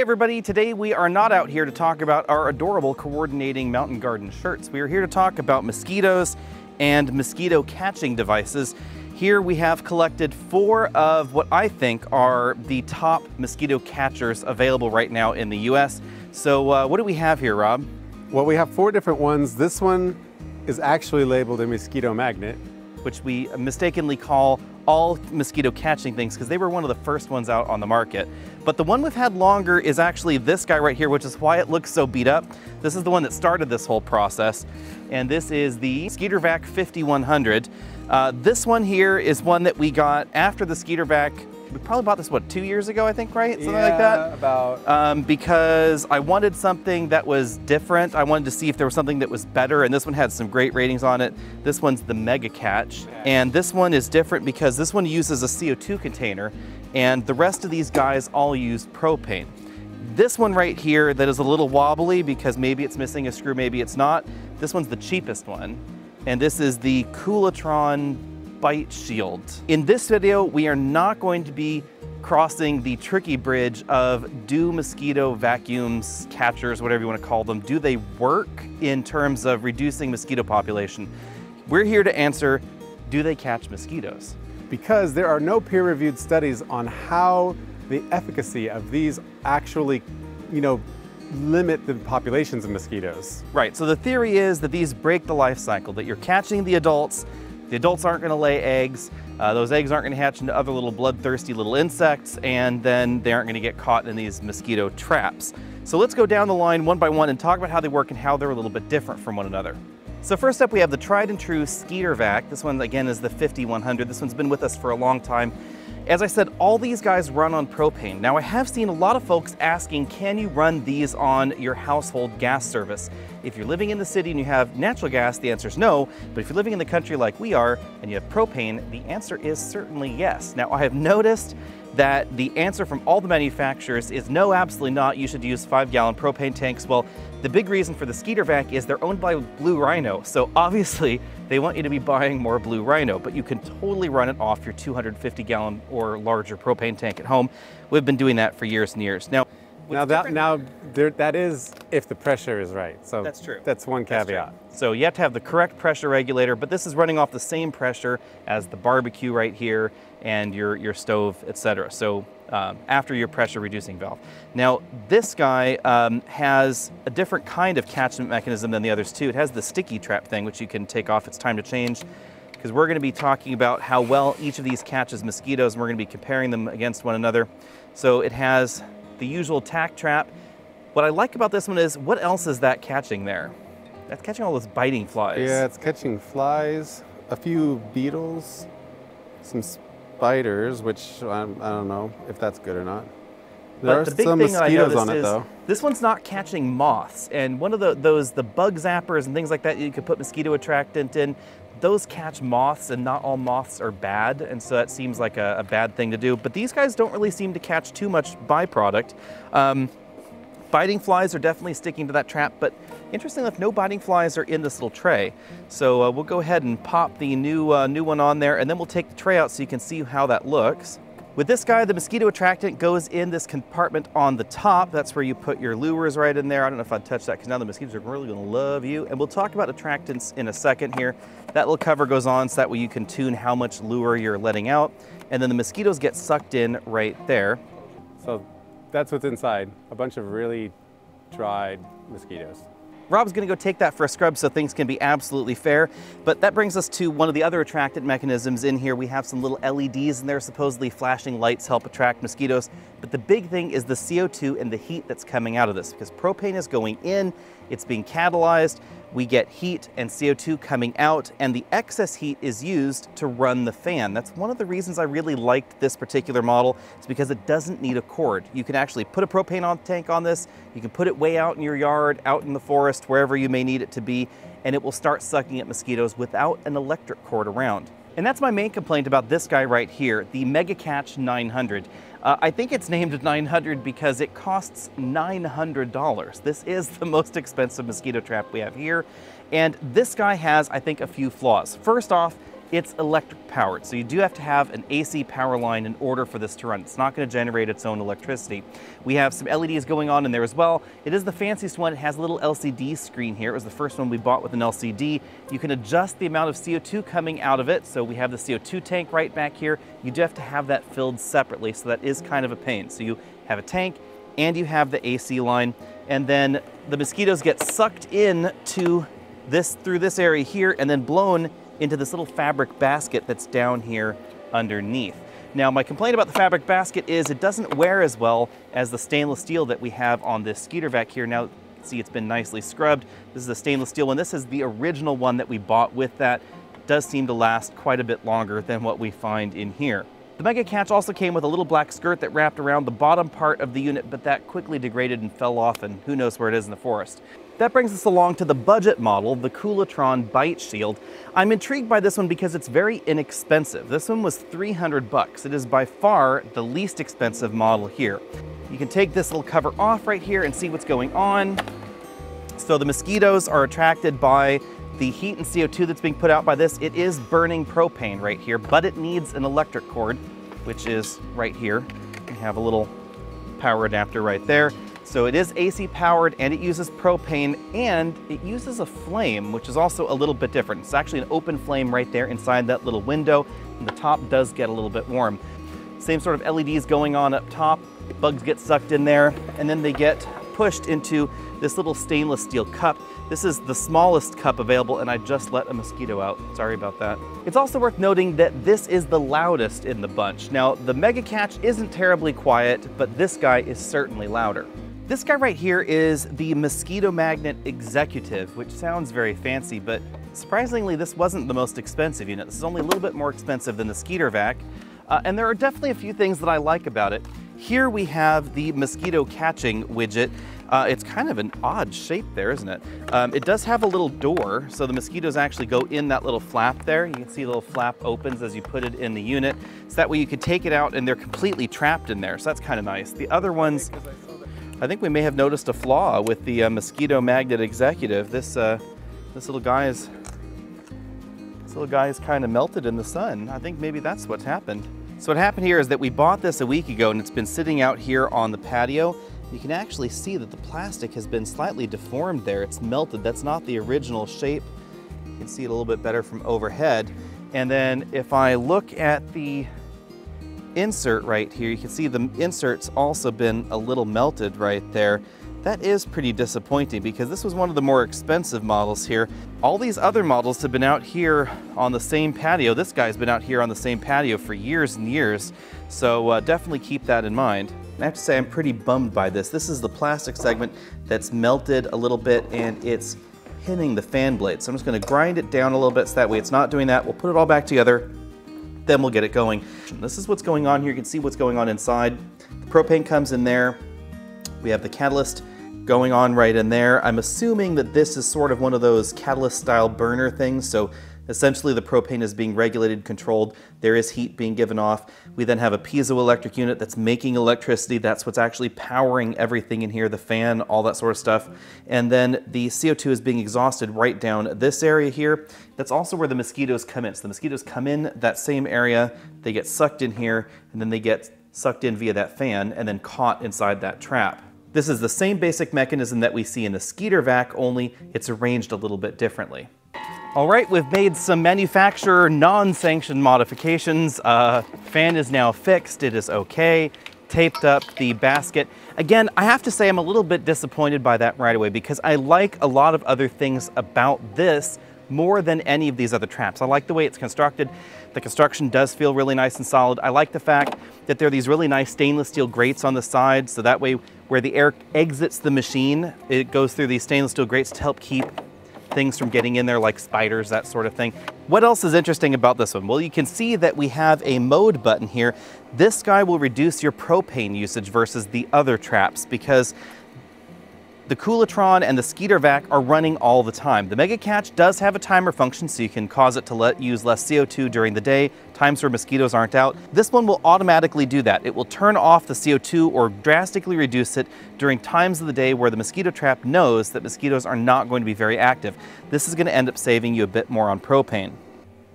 Hey everybody, today we are not out here to talk about our adorable coordinating mountain garden shirts. We are here to talk about mosquitoes and mosquito catching devices. Here we have collected 4 of what I think are the top mosquito catchers available right now in the US. So what do we have here, Rob? Well, we have 4 different ones. This one is actually labeled a Mosquito Magnet, which we mistakenly call all mosquito catching things because they were one of the first ones out on the market. But the one we've had longer is actually this guy right here, which is why it looks so beat up. This is the one that started this whole process. And this is the Skeeter Vac 5100. This one here is one that we got after the Skeeter Vac. We probably bought this, what, 2 years ago, I think, right? Something like that? About. Because I wanted something that was different. I wanted to see if there was something that was better, and this one had some great ratings on it. This one's the Mega Catch, and this one is different because this one uses a CO2 container, and the rest of these guys all use propane. This one right here that is a little wobbly because maybe it's missing a screw, maybe it's not. This one's the cheapest one, and this is the Coolatron Bite Shield. In this video, we are not going to be crossing the tricky bridge of do mosquito vacuums, catchers, whatever you want to call them, do they work in terms of reducing mosquito population? We're here to answer, do they catch mosquitoes? Because there are no peer-reviewed studies on how the efficacy of these actually, limit the populations of mosquitoes. Right, so the theory is that these break the life cycle, that you're catching the adults aren't going to lay eggs, those eggs aren't going to hatch into other little bloodthirsty little insects, and then they aren't going to get caught in these mosquito traps. So let's go down the line one by one and talk about how they work and how they're a little bit different from one another. So first up, we have the tried and true Skeeter Vac. This one again is the 5100. This one's been with us for a long time. As I said, all these guys run on propane. Now I have seen a lot of folks asking, can you run these on your household gas service? If you're living in the city and you have natural gas, the answer is no. But if you're living in the country like we are and you have propane, the answer is certainly yes. Now I have noticed that the answer from all the manufacturers is no, absolutely not. You should use 5-gallon propane tanks. Well, the big reason for the Skeeter Vac is they're owned by Blue Rhino. So obviously they want you to be buying more Blue Rhino, but you can totally run it off your 250-gallon or larger propane tank at home. We've been doing that for years and years. Now that is if the pressure is right. So that's true. That's one caveat. So you have to have the correct pressure regulator, but this is running off the same pressure as the barbecue right here and your stove, etc. So after your pressure reducing valve. Now this guy has a different kind of catchment mechanism than the others too. It has the sticky trap thing, which you can take off. It's time to change, because we're going to be talking about how well each of these catches mosquitoes, and we're going to be comparing them against one another. So it has the usual tack trap. What I like about this one is, what else is that catching there? That's catching all those biting flies. Yeah, it's catching flies, a few beetles, some spiders, which I don't know if that's good or not. There are some mosquitoes on it though. This one's not catching moths, and one of the bug zappers and things like that you could put mosquito attractant in, those catch moths, and not all moths are bad, and so that seems like a bad thing to do. But these guys don't really seem to catch too much byproduct. Biting flies are definitely sticking to that trap, but interestingly enough, no biting flies are in this little tray. So we'll go ahead and pop the new one on there, and then we'll take the tray out so you can see how that looks. With this guy, the mosquito attractant goes in this compartment on the top. That's where you put your lures right in there. I don't know if I'd touch that because now the mosquitoes are really gonna love you. And we'll talk about attractants in a second here. That little cover goes on so that way you can tune how much lure you're letting out. And then the mosquitoes get sucked in right there. So that's what's inside, a bunch of really dried mosquitoes. Rob's gonna go take that for a scrub so things can be absolutely fair. But that brings us to one of the other attractant mechanisms in here. We have some little LEDs in there, supposedly flashing lights help attract mosquitoes. But the big thing is the CO2 and the heat that's coming out of this, because propane is going in, it's being catalyzed, we get heat and CO2 coming out, and the excess heat is used to run the fan. That's one of the reasons I really liked this particular model, is because it doesn't need a cord. You can actually put a propane tank on this, you can put it way out in your yard, out in the forest, wherever you may need it to be, and it will start sucking at mosquitoes without an electric cord around. And that's my main complaint about this guy right here, the Mega Catch 900. I think it's named 900 because it costs $900. This is the most expensive mosquito trap we have here. And this guy has, I think, a few flaws. First off, it's electric powered. So you do have to have an AC power line in order for this to run. It's not going to generate its own electricity. We have some LEDs going on in there as well. It is the fanciest one. It has a little LCD screen here. It was the first one we bought with an LCD. You can adjust the amount of CO2 coming out of it. So we have the CO2 tank right back here. You do have to have that filled separately, so that is kind of a pain. So you have a tank and you have the AC line, and then the mosquitoes get sucked in to this through this area here and then blown into this little fabric basket that's down here underneath. Now, my complaint about the fabric basket is it doesn't wear as well as the stainless steel that we have on this Skeeter Vac here. Now, see, it's been nicely scrubbed. This is a stainless steel one. This is the original one that we bought with that. It does seem to last quite a bit longer than what we find in here. The Mega Catch also came with a little black skirt that wrapped around the bottom part of the unit, but that quickly degraded and fell off, and who knows where it is in the forest. That brings us along to the budget model, the Coolatron Bite Shield. I'm intrigued by this one because it's very inexpensive. This one was 300 bucks. It is by far the least expensive model here. You can take this little cover off right here and see what's going on. So the mosquitoes are attracted by the heat and CO2 that's being put out by this. It is burning propane right here, but it needs an electric cord, which is right here. We have a little power adapter right there. So it is AC powered, and it uses propane, and it uses a flame, which is also a little bit different. It's actually an open flame right there inside that little window, and the top does get a little bit warm. Same sort of LEDs going on up top. Bugs get sucked in there, and then they get pushed into this little stainless steel cup. This is the smallest cup available, and I just let a mosquito out. Sorry about that. It's also worth noting that this is the loudest in the bunch. Now, the Mega Catch isn't terribly quiet, but this guy is certainly louder. This guy right here is the Mosquito Magnet Executive, which sounds very fancy, but surprisingly, this wasn't the most expensive unit. This is only a little bit more expensive than the Skeeter Vac, and there are definitely a few things that I like about it. Here we have the mosquito catching widget. It's kind of an odd shape there, isn't it? It does have a little door, so the mosquitoes actually go in that little flap there. You can see the little flap opens as you put it in the unit, so that way you could take it out and they're completely trapped in there, so that's kind of nice. The other ones, I think we may have noticed a flaw with the Mosquito Magnet Executive. This little guy is kind of melted in the sun. I think maybe that's what's happened. So what happened here is that we bought this a week ago, and it's been sitting out here on the patio. You can actually see that the plastic has been slightly deformed there. It's melted. That's not the original shape. You can see it a little bit better from overhead. And then if I look at the insert right here, you can see the insert's also been a little melted right there. That is pretty disappointing because this was one of the more expensive models here. All these other models have been out here on the same patio. This guy's been out here on the same patio for years and years, so definitely keep that in mind. I have to say I'm pretty bummed by this. This is the plastic segment that's melted a little bit, and it's hitting the fan blade. So I'm just going to grind it down a little bit so that way it's not doing that. We'll put it all back together, then we'll get it going. This is what's going on here. You can see what's going on inside. The propane comes in there. We have the catalyst going on right in there. I'm assuming that this is sort of one of those catalyst style burner things. So essentially the propane is being regulated, controlled. There is heat being given off. We then have a piezoelectric unit that's making electricity. That's what's actually powering everything in here, the fan, all that sort of stuff. And then the CO2 is being exhausted right down this area here. That's also where the mosquitoes come in. So the mosquitoes come in that same area, they get sucked in here, and then they get sucked in via that fan and then caught inside that trap. This is the same basic mechanism that we see in the Skeeter Vac, only it's arranged a little bit differently. All right, we've made some manufacturer non-sanctioned modifications. Fan is now fixed, it is okay. Taped up the basket. Again, I have to say I'm a little bit disappointed by that right away because I like a lot of other things about this more than any of these other traps. I like the way it's constructed. The construction does feel really nice and solid. I like the fact that there are these really nice stainless steel grates on the side, so that way where the air exits the machine, it goes through these stainless steel grates to help keep things from getting in there like spiders, that sort of thing. What else is interesting about this one? Well, you can see that we have a mode button here. This guy will reduce your propane usage versus the other traps because the Coolatron and the Skeeter Vac are running all the time. The Mega Catch does have a timer function, so you can cause it to use less CO2 during the day, times where mosquitoes aren't out. This one will automatically do that. It will turn off the CO2 or drastically reduce it during times of the day where the mosquito trap knows that mosquitoes are not going to be very active. This is going to end up saving you a bit more on propane.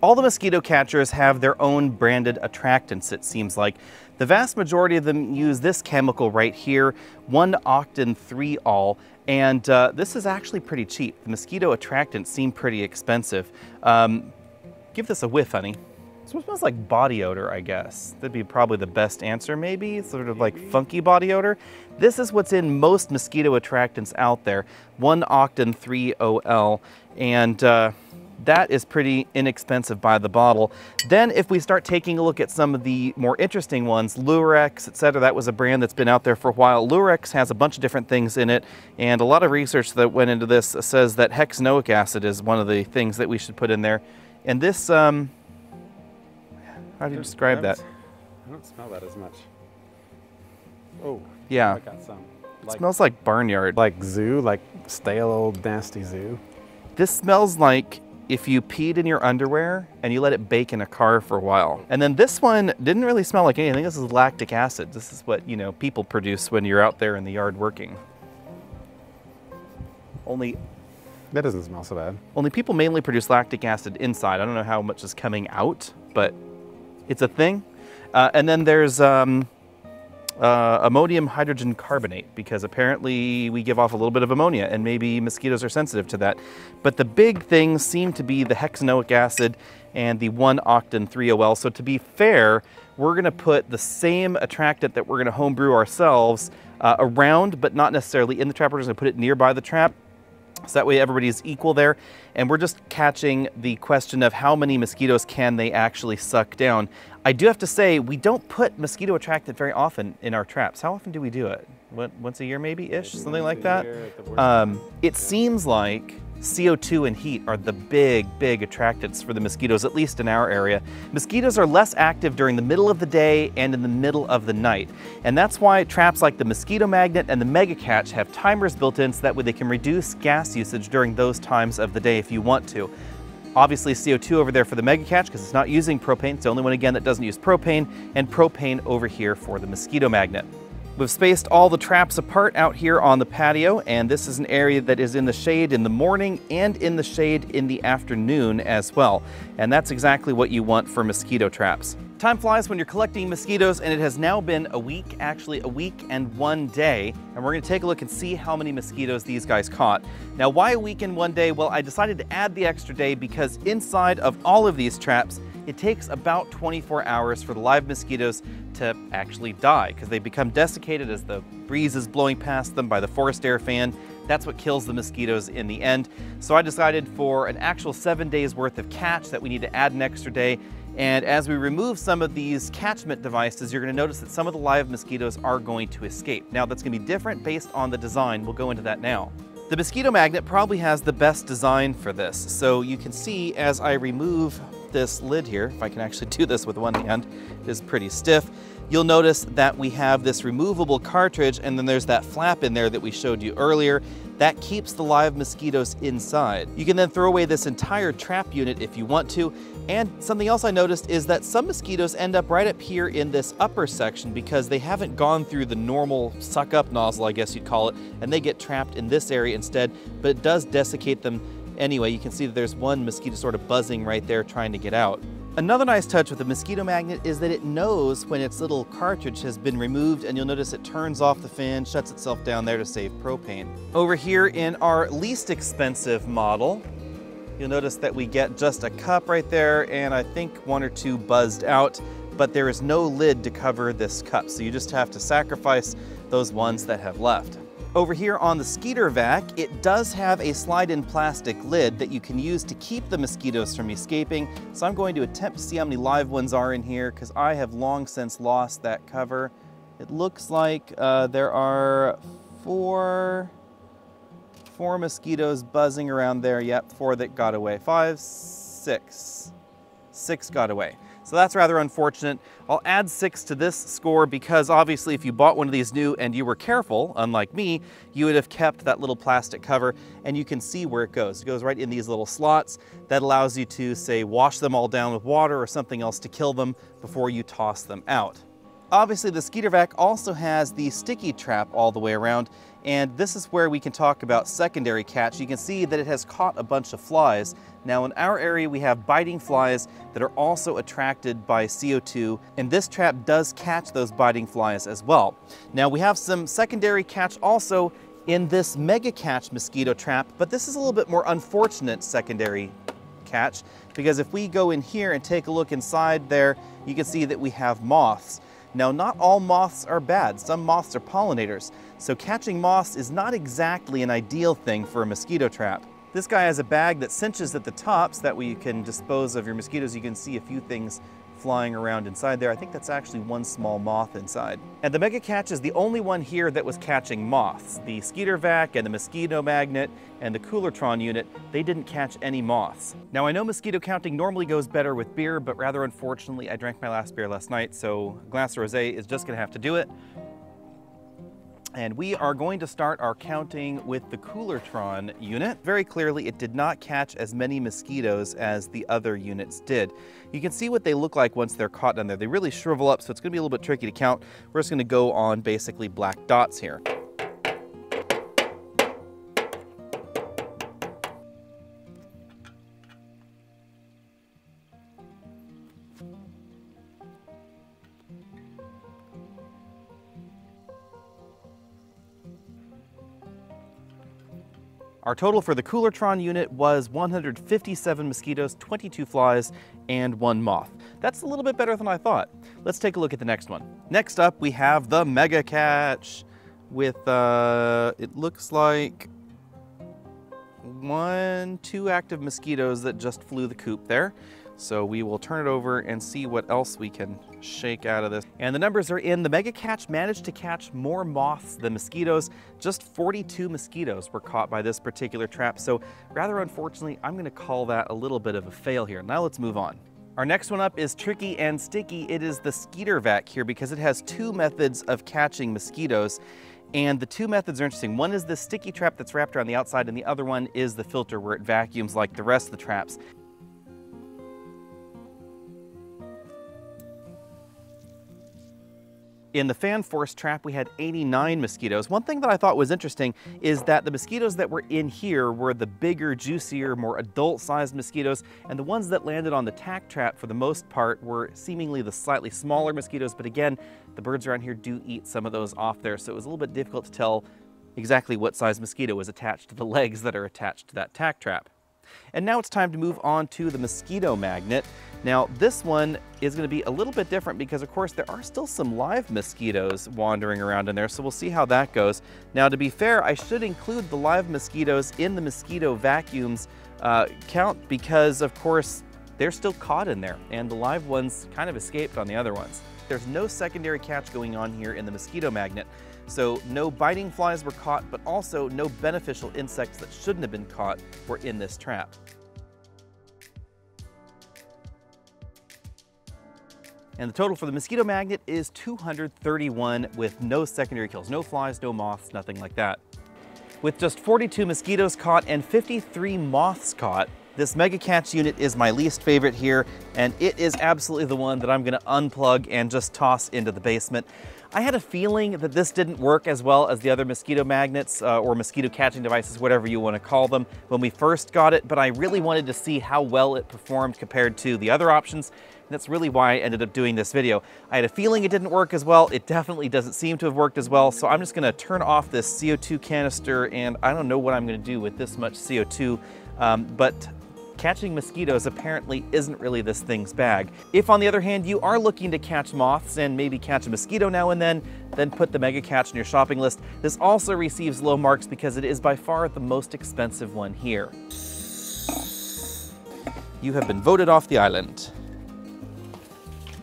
All the mosquito catchers have their own branded attractants, it seems like. The vast majority of them use this chemical right here, 1-octan-3-ol, and this is actually pretty cheap. The mosquito attractants seem pretty expensive. Give this a whiff, honey. So it smells like body odor, I guess. That'd be probably the best answer, maybe. Sort of like funky body odor. This is what's in most mosquito attractants out there, 1-octan-3-ol, and that is pretty inexpensive by the bottle. Then if we start taking a look at some of the more interesting ones, Lurex, etc., that was a brand that's been out there for a while. Lurex has a bunch of different things in it, and a lot of research that went into this says that hexanoic acid is one of the things that we should put in there. And this, how do you describe that? I don't smell that as much. Oh, yeah. I got some. It smells like barnyard. Like zoo, like stale old nasty zoo. This smells like if you peed in your underwear and you let it bake in a car for a while. And then this one didn't really smell like anything. This is lactic acid. This is what, you know, people produce when you're out there in the yard working. That doesn't smell so bad. Only people mainly produce lactic acid inside. I don't know how much is coming out, but it's a thing. And then there's ammonium hydrogen carbonate, because apparently we give off a little bit of ammonia and maybe mosquitoes are sensitive to that. But the big things seem to be the hexanoic acid and the 1-octan-3-ol. So to be fair, we're gonna put the same attractant that we're gonna homebrew ourselves around, but not necessarily in the trap. We're just gonna put it nearby the trap. So that way everybody's equal there. And we're just catching the question of how many mosquitoes can they actually suck down. I do have to say, we don't put mosquito attractant very often in our traps. How often do we do it? Once a year maybe-ish, something like that? It seems like CO2 and heat are the big attractants for the mosquitoes, at least in our area. Mosquitoes are less active during the middle of the day and in the middle of the night. And that's why traps like the Mosquito Magnet and the Mega Catch have timers built in so that way they can reduce gas usage during those times of the day if you want to. Obviously CO2 over there for the Mega Catch because it's not using propane. It's the only one again that doesn't use propane, and propane over here for the Mosquito Magnet. We've spaced all the traps apart out here on the patio, and this is an area that is in the shade in the morning and in the shade in the afternoon as well. And that's exactly what you want for mosquito traps. Time flies when you're collecting mosquitoes, and it has now been a week, actually a week and 1 day, and we're gonna take a look and see how many mosquitoes these guys caught. Now, why a week and 1 day? Well, I decided to add the extra day because inside of all of these traps, it takes about 24 hours for the live mosquitoes to actually die because they become desiccated as the breeze is blowing past them by the forced air fan. That's what kills the mosquitoes in the end. So I decided for an actual 7 days worth of catch that we need to add an extra day. And as we remove some of these catchment devices, you're going to notice that some of the live mosquitoes are going to escape. Now that's going to be different based on the design. We'll go into that now. The Mosquito Magnet probably has the best design for this. So you can see as I remove this lid here, if I can actually do this with one hand, it is pretty stiff. You'll notice that we have this removable cartridge, and then there's that flap in there that we showed you earlier. That keeps the live mosquitoes inside. You can then throw away this entire trap unit if you want to. And something else I noticed is that some mosquitoes end up right up here in this upper section because they haven't gone through the normal suck-up nozzle, I guess you'd call it, and they get trapped in this area instead, but it does desiccate them anyway. You can see that there's one mosquito sort of buzzing right there trying to get out. Another nice touch with the Mosquito Magnet is that it knows when its little cartridge has been removed, and you'll notice it turns off the fan, shuts itself down there to save propane. Over here in our least expensive model, you'll notice that we get just a cup right there, and I think 1 or 2 buzzed out, but there is no lid to cover this cup, so you just have to sacrifice those ones that have left. Over here on the Skeeter Vac, it does have a slide-in plastic lid that you can use to keep the mosquitoes from escaping. So I'm going to attempt to see how many live ones are in here because I have long since lost that cover. It looks like there are four mosquitoes buzzing around there. Yep, 4 that got away. 5, 6. 6 got away. So that's rather unfortunate. I'll add 6 to this score because obviously if you bought one of these new and you were careful, unlike me, you would have kept that little plastic cover, and you can see where it goes. It goes right in these little slots. That allows you to, say, wash them all down with water or something else to kill them before you toss them out. Obviously, the Skeeter Vac also has the sticky trap all the way around, and this is where we can talk about secondary catch. You can see that it has caught a bunch of flies. Now in our area, we have biting flies that are also attracted by CO2, and this trap does catch those biting flies as well. Now we have some secondary catch also in this mega catch mosquito trap, but this is a little bit more unfortunate secondary catch, because if we go in here and take a look inside there, you can see that we have moths. Now, not all moths are bad. Some moths are pollinators. So catching moths is not exactly an ideal thing for a mosquito trap. This guy has a bag that cinches at the top so that way you can dispose of your mosquitoes. You can see a few things flying around inside there. I think that's actually one small moth inside. And the Mega Catch is the only one here that was catching moths. The Skeeter Vac and the Mosquito Magnet and the Coolatron unit, they didn't catch any moths. Now I know mosquito counting normally goes better with beer, but rather unfortunately I drank my last beer last night, so a glass of rosé is just gonna have to do it. And we are going to start our counting with the Coolatron unit. Very clearly, it did not catch as many mosquitoes as the other units did. You can see what they look like once they're caught down there. They really shrivel up, so it's gonna be a little bit tricky to count. We're just gonna go on basically black dots here. Our total for the Coolatron unit was 157 mosquitoes, 22 flies, and 1 moth. That's a little bit better than I thought. Let's take a look at the next one. Next up, we have the Mega Catch with, it looks like 2 active mosquitoes that just flew the coop there. So we will turn it over and see what else we can shake out of this. And the numbers are in. The Mega Catch managed to catch more moths than mosquitoes. Just 42 mosquitoes were caught by this particular trap. So rather unfortunately, I'm gonna call that a little bit of a fail here. Now let's move on. Our next one up is tricky and sticky. It is the Skeeter Vac here because it has 2 methods of catching mosquitoes. And the 2 methods are interesting. One is the sticky trap that's wrapped around the outside, and the other one is the filter where it vacuums like the rest of the traps. In the fan force trap, we had 89 mosquitoes. One thing that I thought was interesting is that the mosquitoes that were in here were the bigger, juicier, more adult-sized mosquitoes, and the ones that landed on the tack trap for the most part were seemingly the slightly smaller mosquitoes, but again, the birds around here do eat some of those off there, so it was a little bit difficult to tell exactly what size mosquito was attached to the legs that are attached to that tack trap. And now it's time to move on to the Mosquito Magnet. Now this one is going to be a little bit different because of course there are still some live mosquitoes wandering around in there, so we'll see how that goes. Now to be fair, I should include the live mosquitoes in the mosquito vacuums count because of course they're still caught in there and the live ones kind of escaped on the other ones. There's no secondary catch going on here in the Mosquito Magnet. So no biting flies were caught, but also no beneficial insects that shouldn't have been caught were in this trap. And the total for the Mosquito Magnet is 231 with no secondary kills, no flies, no moths, nothing like that. With just 42 mosquitoes caught and 53 moths caught, this Mega Catch unit is my least favorite here, and it is absolutely the one that I'm gonna unplug and just toss into the basement. I had a feeling that this didn't work as well as the other mosquito magnets or mosquito catching devices, whatever you want to call them, when we first got it, but I really wanted to see how well it performed compared to the other options. And that's really why I ended up doing this video. I had a feeling it didn't work as well. It definitely doesn't seem to have worked as well, so I'm just gonna turn off this CO2 canister, and I don't know what I'm gonna do with this much CO2, but catching mosquitoes apparently isn't really this thing's bag. If on the other hand you are looking to catch moths and maybe catch a mosquito now and then put the Mega Catch on your shopping list. This also receives low marks because it is by far the most expensive one here. You have been voted off the island.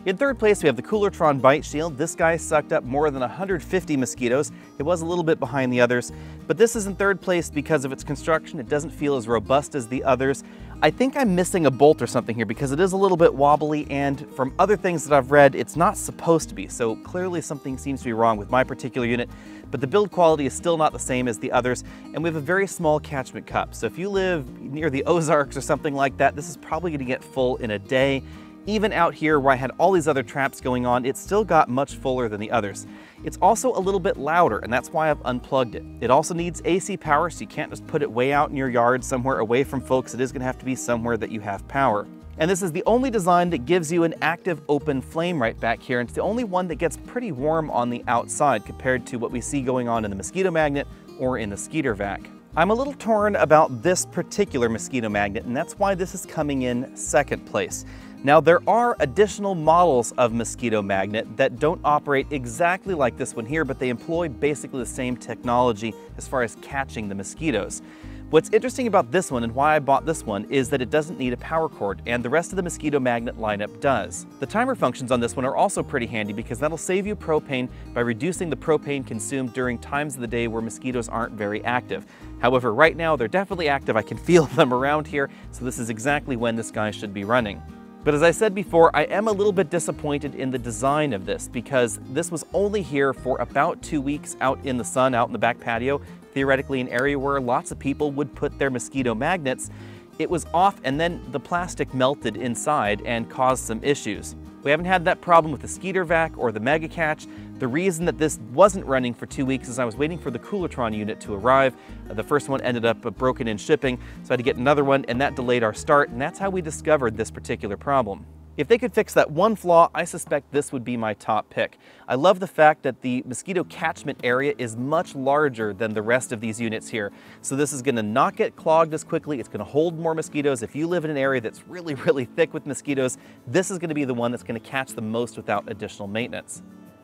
In third place, we have the Coolatron Bite Shield. This guy sucked up more than 150 mosquitoes. It was a little bit behind the others, but this is in third place because of its construction. It doesn't feel as robust as the others. I think I'm missing a bolt or something here because it is a little bit wobbly, and from other things that I've read, it's not supposed to be. So clearly something seems to be wrong with my particular unit, but the build quality is still not the same as the others, and we have a very small catchment cup. So if you live near the Ozarks or something like that, this is probably gonna get full in a day. Even out here where I had all these other traps going on, it still got much fuller than the others. It's also a little bit louder, and that's why I've unplugged it. It also needs AC power, so you can't just put it way out in your yard somewhere away from folks. It is gonna have to be somewhere that you have power. And this is the only design that gives you an active open flame right back here. And it's the only one that gets pretty warm on the outside compared to what we see going on in the Mosquito Magnet or in the Skeeter Vac. I'm a little torn about this particular Mosquito Magnet, and that's why this is coming in second place. Now, there are additional models of Mosquito Magnet that don't operate exactly like this one here, but they employ basically the same technology as far as catching the mosquitoes. What's interesting about this one and why I bought this one is that it doesn't need a power cord, and the rest of the Mosquito Magnet lineup does. The timer functions on this one are also pretty handy because that'll save you propane by reducing the propane consumed during times of the day where mosquitoes aren't very active. However, right now they're definitely active. I can feel them around here, so this is exactly when this guy should be running. But as I said before, I am a little bit disappointed in the design of this because this was only here for about 2 weeks out in the sun, out in the back patio, theoretically an area where lots of people would put their mosquito magnets. It was off and then the plastic melted inside and caused some issues. We haven't had that problem with the Skeeter Vac or the Mega Catch. The reason that this wasn't running for 2 weeks is I was waiting for the Coolatron unit to arrive. The first one ended up broken in shipping, so I had to get another one, and that delayed our start, and that's how we discovered this particular problem. If they could fix that one flaw, I suspect this would be my top pick. I love the fact that the mosquito catchment area is much larger than the rest of these units here. So this is gonna not get clogged as quickly, it's gonna hold more mosquitoes. If you live in an area that's really, really thick with mosquitoes, this is gonna be the one that's gonna catch the most without additional maintenance.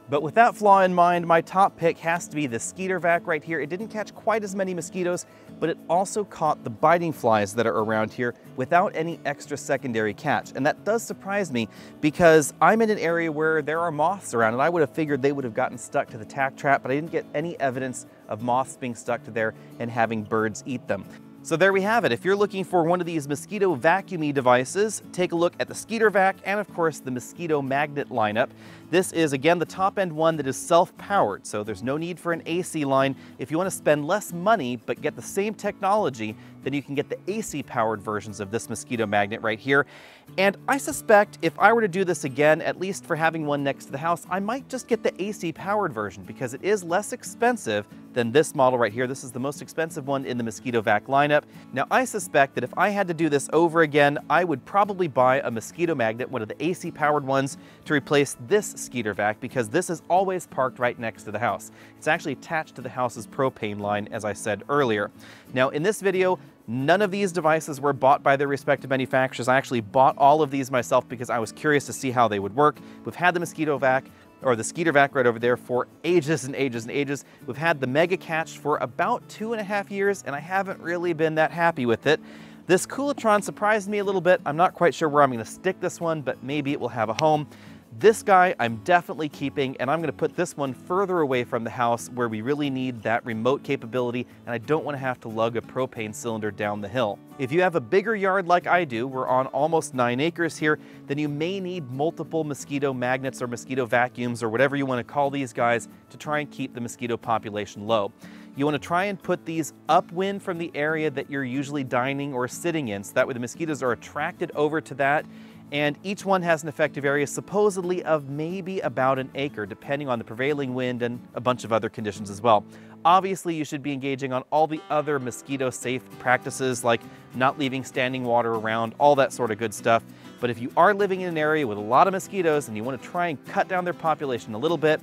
But with that flaw in mind, my top pick has to be the Skeeter Vac right here. It didn't catch quite as many mosquitoes, but it also caught the biting flies that are around here without any extra secondary catch. And that does surprise me because I'm in an area where there are moths around, and I would have figured they would have gotten stuck to the tack trap, but I didn't get any evidence of moths being stuck to there and having birds eat them. So there we have it. If you're looking for one of these mosquito vacuumy devices, take a look at the Skeeter Vac and of course the Mosquito Magnet lineup. This is again the top end one that is self-powered, so there's no need for an AC line. If you want to spend less money but get the same technology, then you can get the AC powered versions of this Mosquito Magnet right here. And I suspect if I were to do this again, at least for having one next to the house, I might just get the AC powered version because it is less expensive than this model right here. This is the most expensive one in the Mosquito Vac lineup. Now I suspect that if I had to do this over again, I would probably buy a Mosquito Magnet, one of the AC powered ones, to replace this Skeeter Vac because this is always parked right next to the house. It's actually attached to the house's propane line, as I said earlier. Now in this video, none of these devices were bought by their respective manufacturers. I actually bought all of these myself because I was curious to see how they would work. We've had the Mosquito Vac, or the Skeeter Vac right over there, for ages and ages and ages. We've had the Mega Catch for about 2.5 years, and I haven't really been that happy with it. This Coolatron surprised me a little bit. I'm not quite sure where I'm gonna stick this one, but maybe it will have a home. This guy I'm definitely keeping, and I'm gonna put this one further away from the house where we really need that remote capability, and I don't wanna have to lug a propane cylinder down the hill. If you have a bigger yard like I do, we're on almost 9 acres here, then you may need multiple mosquito magnets or mosquito vacuums or whatever you wanna call these guys to try and keep the mosquito population low. You want to try and put these upwind from the area that you're usually dining or sitting in, so that way the mosquitoes are attracted over to that. And each one has an effective area supposedly of maybe about 1 acre, depending on the prevailing wind and a bunch of other conditions as well. Obviously, you should be engaging on all the other mosquito-safe practices like not leaving standing water around, all that sort of good stuff. But if you are living in an area with a lot of mosquitoes and you want to try and cut down their population a little bit,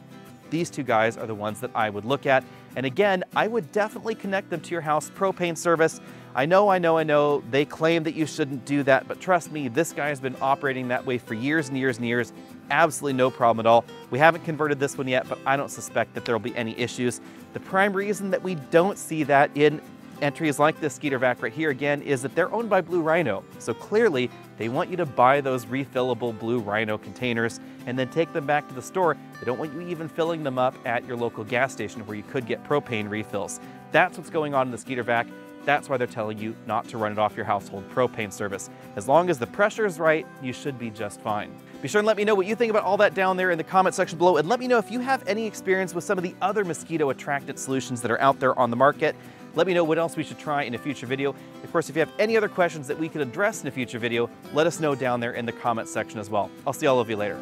these two guys are the ones that I would look at. And again, I would definitely connect them to your house propane service. I know, they claim that you shouldn't do that, but trust me, this guy has been operating that way for years and years and years. Absolutely no problem at all. We haven't converted this one yet, but I don't suspect that there'll be any issues. The prime reason that we don't see that in entries like this Skeeter Vac right here again is that they're owned by Blue Rhino. So clearly they want you to buy those refillable Blue Rhino containers and then take them back to the store. They don't want you even filling them up at your local gas station where you could get propane refills. That's what's going on in the Skeeter Vac. That's why they're telling you not to run it off your household propane service. As long as the pressure is right, you should be just fine. Be sure and let me know what you think about all that down there in the comment section below, and let me know if you have any experience with some of the other mosquito attractant solutions that are out there on the market. Let me know what else we should try in a future video. Of course, if you have any other questions that we could address in a future video, let us know down there in the comments section as well. I'll see all of you later.